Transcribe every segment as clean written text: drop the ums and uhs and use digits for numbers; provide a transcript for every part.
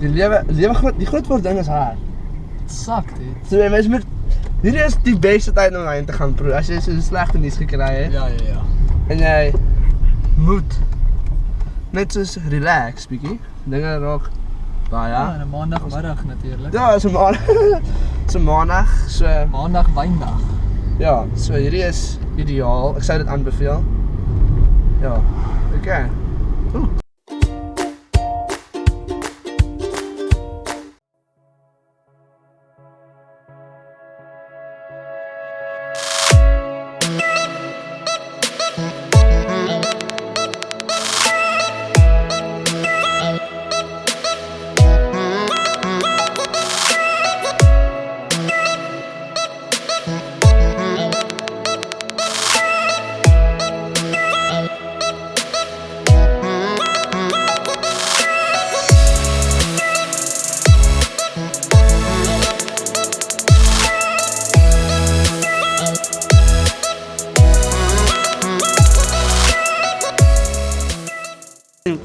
Die groot ding is hard. Het sakt, hè? So mens moet hierdie is die beste tyd om heen te gaan proe. As jy so slegte nuus gekry het. Ja. En jy moet net soos relax bietjie. Dinge raak baie. Ja, en 'n maandagmiddag natuurlik. Ja, so maandag, so Maandag wyndag. ja, so hierdie is ideaal. Ek sou dit aanbeveel. Ja. Okay. Oeh.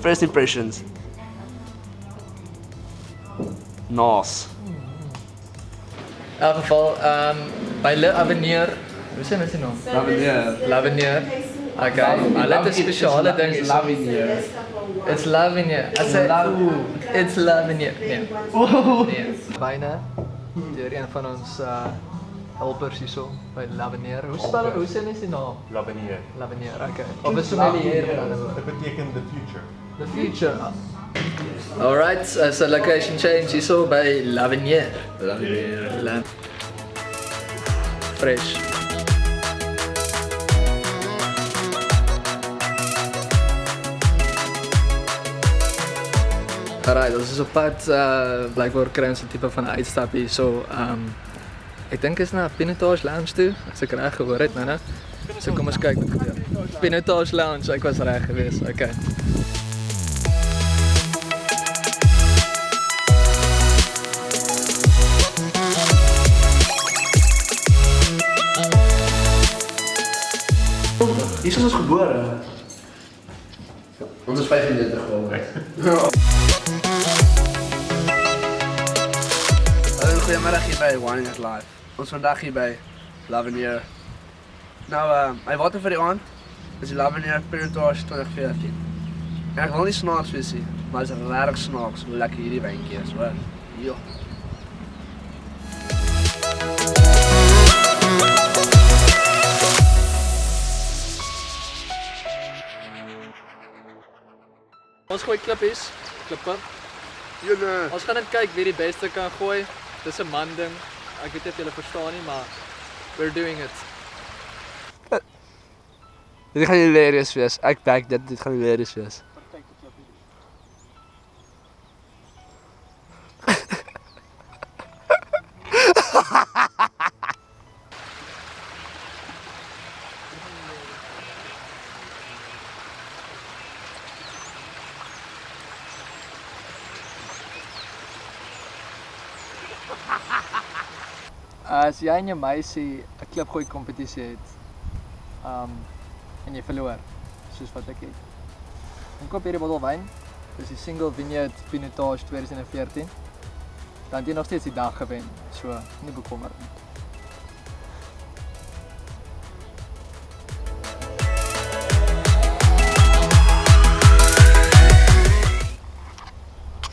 First impressions. Nice. In elk geval, by Le Avenir, hoe sê mens die naam? Lavenier. Okay, hulle het 'n spesiale ding. Lavenier. It's Lavenier. I say, it's Lavenier. Nee. Byna deur een van ons helpers hierso by Lavenier. Hoe sê mens die naam? Lavenier. Lavenier, okay. Of 'n sommelier met ander woorde. Dat betekent the future. The future. Alright, so location change hierso by Lavenier. Fresh. Alright, ons is op pad, blijkbaar kry ons 'n tipe van 'n uitstap hier, so ek dink is na Pinotage Lounge toe, as ek reg gehoor het, nou. So kom ons kyk. Pinotage Lounge, ek was reg geweest, okay. Hier is ons gebore. Ons is 35 geworden. Goedemiddag hier bij Whining It Live. Ons vandaag hier bij Lavenier. Nou, hy water vir die aand is die Lavenier Pinotage 2014. En ek wil nie snaaks wees nie, maar het is regtig snaaks hoe lekker hierdie wijntjie is, hoor. Jo. Ons gooi klippe. Ons gaan net kyk wie die beste kan gooi. Dis 'n man ding. Ek weet nie of julle verstaan nie, maar we're doing it. Dit gaan hilarious wees. Ek back dit gaan hilarious wees. Perfekte klippe. As jy en jou meisie 'n klipgooi kompetisie het, en jy verloor, soos wat ek het, dan koop hierdie bottel wyn, dis die Single Vineyard Pinotage 2014, dan het jy nog steeds die dag gewen, so nie bekommer nie.